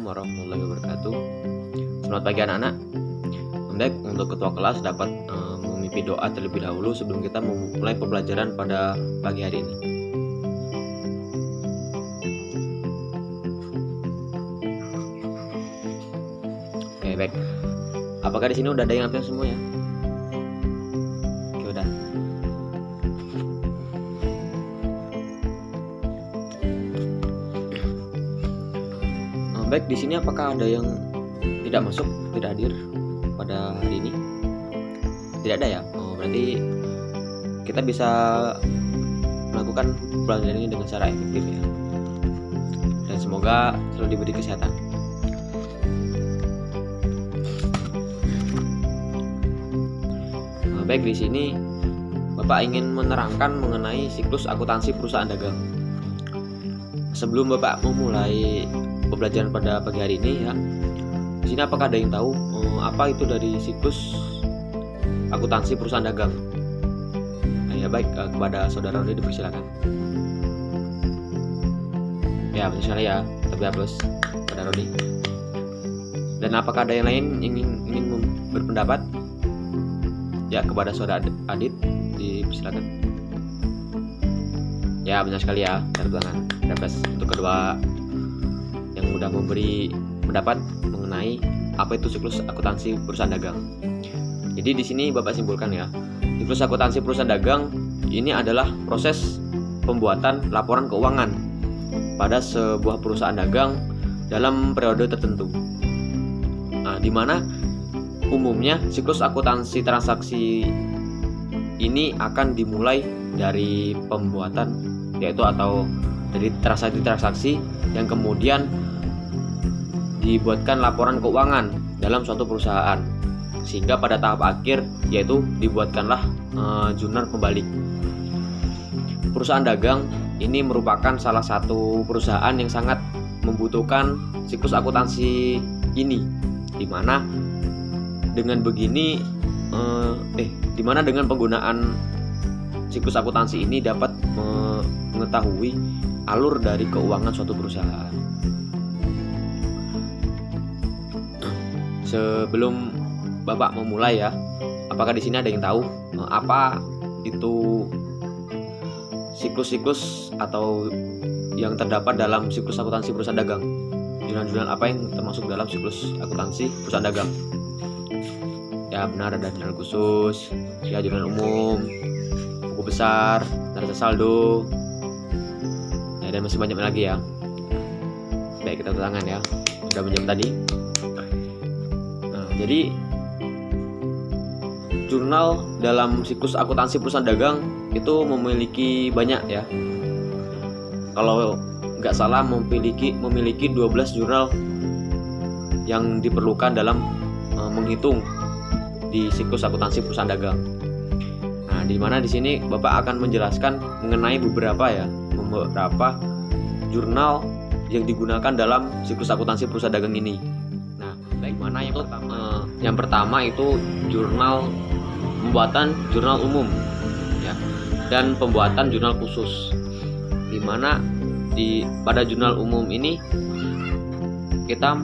warahmatullahi wabarakatuh. Selamat pagi anak-anak. Baik, untuk ketua kelas dapat memimpin doa terlebih dahulu sebelum kita memulai pembelajaran pada pagi hari ini. Oke, baik. Apakah di sini udah ada yang absen semua ya? Oke, udah. Baik, di sini apakah ada yang tidak masuk, tidak hadir pada hari ini? Tidak ada ya? Berarti kita bisa melakukan pelajaran ini dengan cara efektif ya. Dan semoga selalu diberi kesehatan. Baik, di sini Bapak ingin menerangkan mengenai siklus akuntansi perusahaan dagang. Sebelum Bapak memulai pembelajaran pada pagi hari ini ya, di sini apakah ada yang tahu apa itu dari siklus akuntansi perusahaan dagang? Nah, ya baik, kepada saudara Rodi dipersilakan. Ya, betul sekali ya, tapi plus pada Rodi. Dan apakah ada yang lain ingin berpendapat? Ya, kepada saudara Adit dipersilakan. Ya, benar sekali ya, dari belakang. Untuk kedua yang mudah memberi pendapat mengenai apa itu siklus akuntansi perusahaan dagang. Jadi di sini Bapak simpulkan ya, siklus akuntansi perusahaan dagang ini adalah proses pembuatan laporan keuangan pada sebuah perusahaan dagang dalam periode tertentu. Nah, di mana umumnya siklus akuntansi transaksi ini akan dimulai dari pembuatan yaitu atau dari transaksi-transaksi yang kemudian dibuatkan laporan keuangan dalam suatu perusahaan, sehingga pada tahap akhir yaitu dibuatkanlah jurnal pembalik. Perusahaan dagang ini merupakan salah satu perusahaan yang sangat membutuhkan siklus akuntansi ini, dimana dengan penggunaan siklus akuntansi ini dapat mengetahui alur dari keuangan suatu perusahaan. Sebelum Bapak memulai ya, apakah di sini ada yang tahu apa itu siklus-siklus atau yang terdapat dalam siklus akuntansi perusahaan dagang? Jurnal-jurnal apa yang termasuk dalam siklus akuntansi perusahaan dagang? Ya benar, ada jurnal khusus, ya jurnal umum, buku besar, neraca saldo, ya, dan masih banyak lagi ya. Baik, kita tangan ya, sudah menjawab tadi. Jadi jurnal dalam siklus akuntansi perusahaan dagang itu memiliki banyak ya. Kalau nggak salah memiliki 12 jurnal yang diperlukan dalam menghitung di siklus akuntansi perusahaan dagang. Nah, di mana di sini Bapak akan menjelaskan mengenai beberapa jurnal yang digunakan dalam siklus akuntansi perusahaan dagang ini. Mana yang pertama itu pembuatan jurnal umum ya, dan pembuatan jurnal khusus, di mana pada jurnal umum ini kita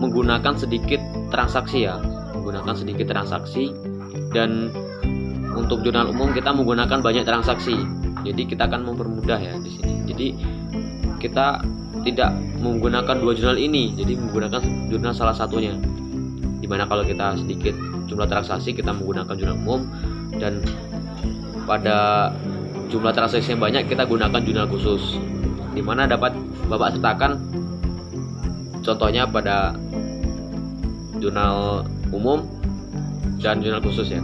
menggunakan sedikit transaksi, dan untuk jurnal umum kita menggunakan banyak transaksi, jadi kita akan mempermudah ya di sini. Jadi kita tidak menggunakan dua jurnal ini, jadi menggunakan jurnal salah satunya. Dimana kalau kita sedikit jumlah transaksi kita menggunakan jurnal umum, dan pada jumlah transaksi yang banyak kita gunakan jurnal khusus, dimana dapat Bapak sertakan contohnya pada jurnal umum dan jurnal khusus ya.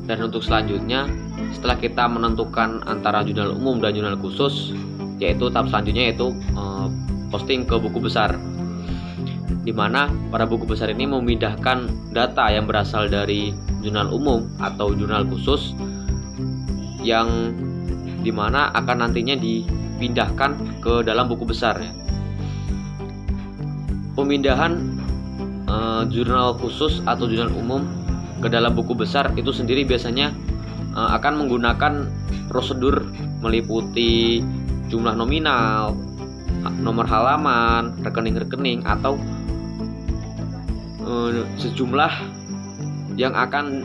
Dan untuk selanjutnya, setelah kita menentukan antara jurnal umum dan jurnal khusus, yaitu tahap selanjutnya yaitu posting ke buku besar, di mana pada buku besar ini memindahkan data yang berasal dari jurnal umum atau jurnal khusus, yang dimana akan nantinya dipindahkan ke dalam buku besar ya. Pemindahan jurnal khusus atau jurnal umum ke dalam buku besar itu sendiri biasanya akan menggunakan prosedur meliputi jumlah nominal, nomor halaman, rekening-rekening, atau sejumlah yang akan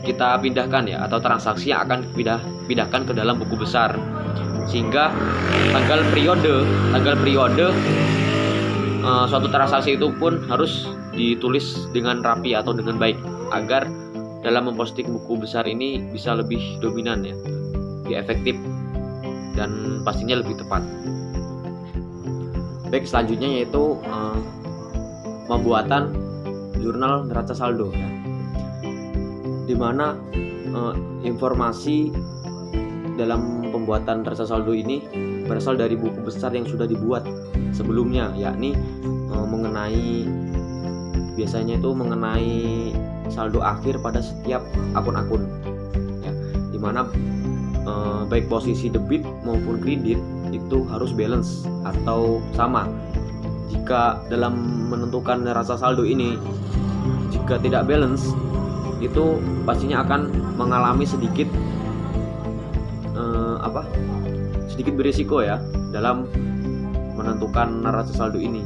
kita pindahkan ya, atau transaksi yang akan pindahkan ke dalam buku besar, sehingga tanggal periode suatu transaksi itu pun harus ditulis dengan rapi atau dengan baik, agar dalam memposting buku besar ini bisa lebih dominan ya, lebih efektif dan pastinya lebih tepat. Baik, selanjutnya yaitu pembuatan jurnal neraca saldo ya, dimana informasi dalam pembuatan neraca saldo ini berasal dari buku besar yang sudah dibuat sebelumnya, yakni biasanya itu mengenai saldo akhir pada setiap akun-akun ya, dimana baik posisi debit maupun kredit itu harus balance atau sama. Jika dalam menentukan neraca saldo ini jika tidak balance, itu pastinya akan mengalami sedikit berisiko ya dalam menentukan neraca saldo ini.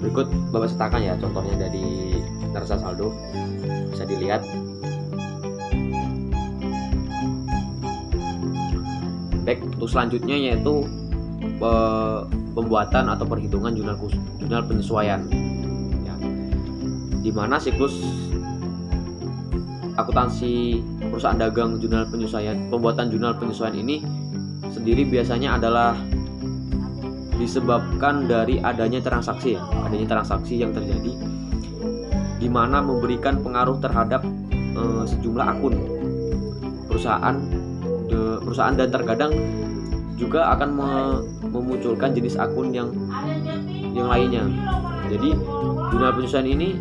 Berikut Bapak sertakan ya contohnya dari neraca saldo, bisa dilihat. Baik, untuk selanjutnya yaitu pembuatan atau perhitungan jurnal penyesuaian ya, dimana siklus akuntansi perusahaan dagang pembuatan jurnal penyesuaian ini sendiri biasanya adalah disebabkan dari adanya transaksi yang terjadi, di mana memberikan pengaruh terhadap sejumlah akun perusahaan dan terkadang juga akan memunculkan jenis akun yang lainnya. Jadi jurnal penyesuaian ini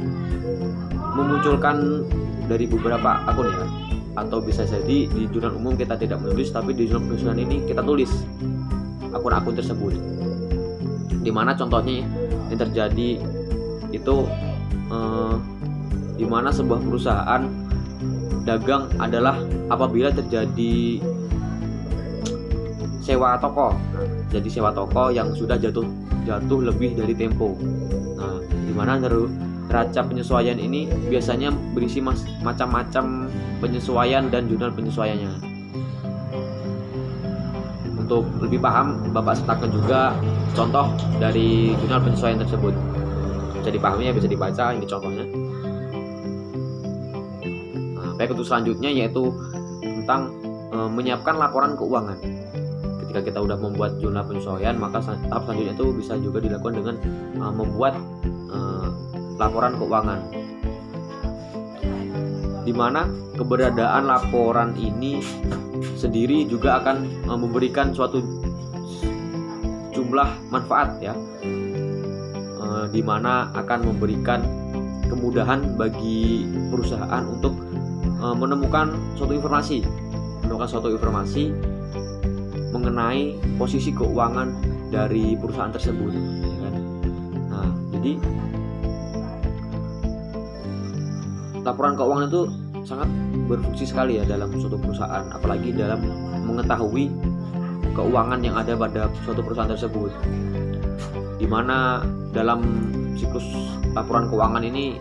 memunculkan dari beberapa akun ya, atau bisa jadi di jurnal umum kita tidak menulis, tapi di jurnal penyesuaian ini kita tulis akun-akun tersebut. Dimana contohnya yang terjadi itu dimana sebuah perusahaan dagang adalah apabila terjadi sewa toko. Jadi sewa toko yang sudah jatuh lebih dari tempo. Nah, dimana neraca penyesuaian ini biasanya berisi macam-macam penyesuaian dan jurnal penyesuaiannya. Untuk lebih paham, Bapak sertakan juga contoh dari jurnal penyesuaian tersebut. Bisa dipahami ya, bisa dibaca ini contohnya. Nah, baik, untuk selanjutnya yaitu tentang menyiapkan laporan keuangan. Ketika kita sudah membuat jurnal penyesuaian, maka tahap selanjutnya itu bisa juga dilakukan dengan membuat laporan keuangan, di mana keberadaan laporan ini sendiri juga akan memberikan suatu jumlah manfaat ya, di mana akan memberikan kemudahan bagi perusahaan untuk menemukan suatu informasi mengenai posisi keuangan dari perusahaan tersebut ya kan? Nah, jadi laporan keuangan itu sangat berfungsi sekali ya dalam suatu perusahaan, apalagi dalam mengetahui keuangan yang ada pada suatu perusahaan tersebut, dimana dalam siklus laporan keuangan ini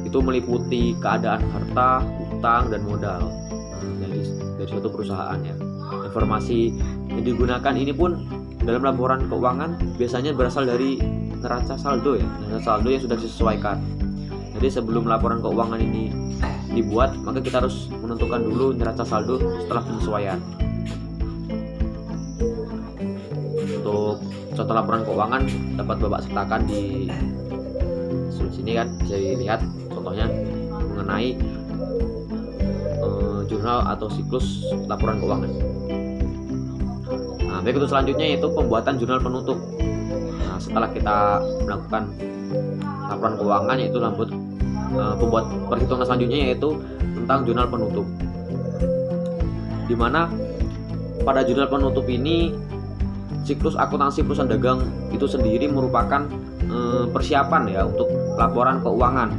itu meliputi keadaan harta, utang, dan modal dari suatu perusahaan ya. Informasi yang digunakan ini pun dalam laporan keuangan biasanya berasal dari neraca saldo ya, neraca saldo yang sudah disesuaikan. Jadi sebelum laporan keuangan ini dibuat, maka kita harus menentukan dulu neraca saldo setelah penyesuaian. Untuk contoh laporan keuangan dapat Bapak sertakan di sini kan, bisa dilihat contohnya mengenai jurnal atau siklus laporan keuangan. Nah, baik, untuk selanjutnya yaitu pembuatan jurnal penutup. Nah, setelah kita melakukan laporan keuangan, yaitu pembuat perhitungan selanjutnya yaitu tentang jurnal penutup, di mana pada jurnal penutup ini siklus akuntansi perusahaan dagang itu sendiri merupakan persiapan ya untuk laporan keuangan.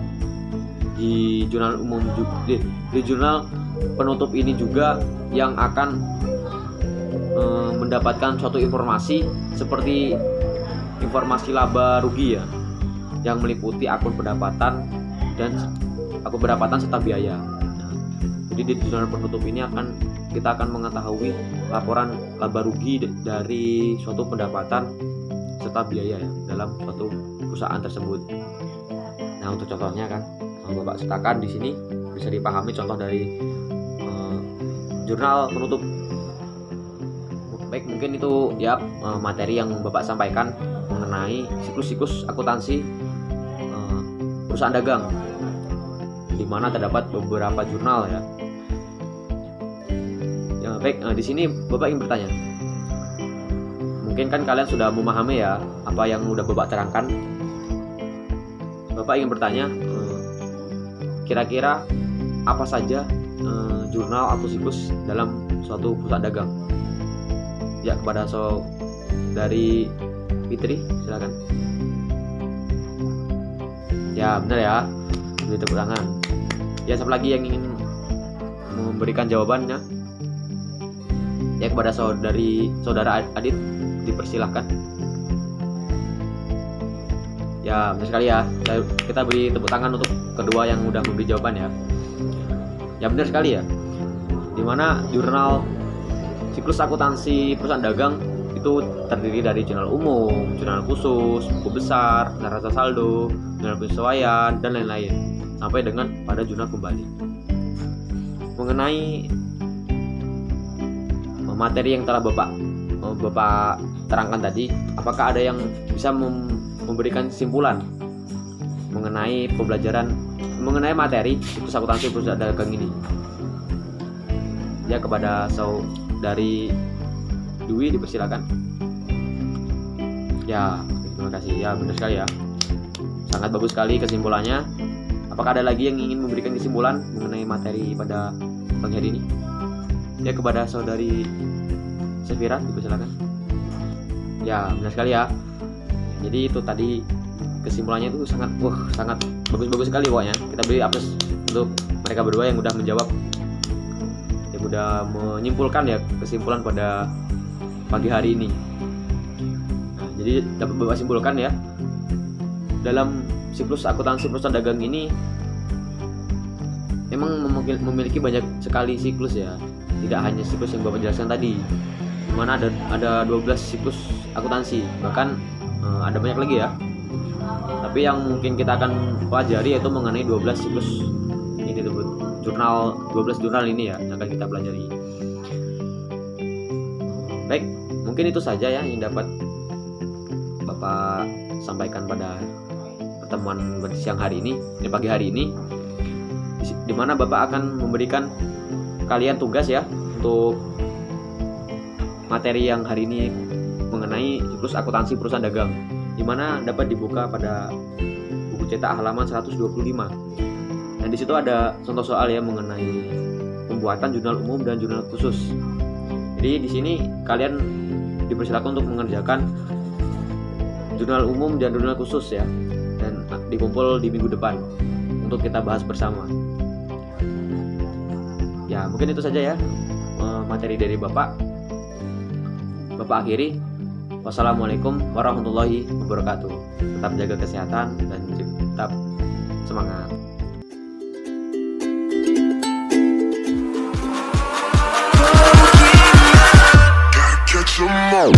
Di jurnal umum di jurnal penutup ini juga yang akan mendapatkan suatu informasi seperti informasi laba rugi ya, yang meliputi akun pendapatan serta biaya. Nah, jadi di jurnal penutup ini kita akan mengetahui laporan laba rugi dari suatu pendapatan serta biaya ya dalam suatu perusahaan tersebut. Nah, untuk contohnya kan Bapak sertakan di sini bisa dipahami contoh dari jurnal penutup. Baik, mungkin itu ya materi yang Bapak sampaikan mengenai siklus-siklus akuntansi perusahaan dagang, di mana terdapat beberapa jurnal ya. Ya baik, di sini Bapak ingin bertanya. Mungkin kan kalian sudah memahami ya apa yang udah Bapak terangkan. Bapak ingin bertanya, kira-kira apa saja jurnal atau siklus dalam suatu perusahaan dagang? Ya, kepada dari Fitri, silakan. Ya, benar ya. Beri tepuk tangan. Ya, siapa lagi yang ingin memberikan jawabannya? Ya, kepada saudara Adit, dipersilahkan. Ya, benar sekali ya. Kita beri tepuk tangan untuk kedua yang udah memberi jawaban ya. Ya, benar sekali ya. Dimana jurnal siklus akuntansi perusahaan dagang itu terdiri dari jurnal umum, jurnal khusus, buku besar, neraca saldo, jurnal penyesuaian, dan lain-lain, sampai dengan pada jurnal kembali. Mengenai materi yang telah Bapak terangkan tadi, apakah ada yang bisa memberikan kesimpulan mengenai pembelajaran mengenai materi siklus akuntansi perusahaan dagang ini? Ya, kepada dari Dwi, dipersilakan. Ya, terima kasih. Ya, benar sekali ya. Sangat bagus sekali kesimpulannya. Apakah ada lagi yang ingin memberikan kesimpulan mengenai materi pada pagi hari ini? Ya, kepada saudari Sefira, dipersilakan. Ya, benar sekali ya. Jadi itu tadi kesimpulannya itu sangat bagus-bagus sekali pokoknya. Kita beri aplaus untuk mereka berdua yang udah menjawab, yang udah menyimpulkan ya kesimpulan pada pagi hari ini. Nah, jadi dapat Bapak simpulkan ya, dalam siklus akuntansi perusahaan dagang ini memang memiliki banyak sekali siklus ya. Tidak hanya siklus yang Bapak jelaskan tadi, dimana ada 12 siklus akuntansi, bahkan ada banyak lagi ya. Tapi yang mungkin kita akan pelajari yaitu mengenai 12 siklus ini disebut jurnal, 12 jurnal ini ya yang akan kita pelajari. Baik, mungkin itu saja ya yang dapat Bapak sampaikan pada pertemuan siang hari ini, pagi hari ini, di mana Bapak akan memberikan kalian tugas ya untuk materi yang hari ini mengenai siklus akuntansi perusahaan dagang, di mana dapat dibuka pada buku cetak halaman 125. Dan di situ ada contoh soal ya mengenai pembuatan jurnal umum dan jurnal khusus. Jadi di sini kalian dipersilakan untuk mengerjakan jurnal umum dan jurnal khusus ya, dan dikumpul di minggu depan untuk kita bahas bersama. Ya, mungkin itu saja ya materi dari Bapak. Bapak akhiri. Wassalamualaikum warahmatullahi wabarakatuh. Tetap jaga kesehatan dan tetap semangat. Catch 'em all.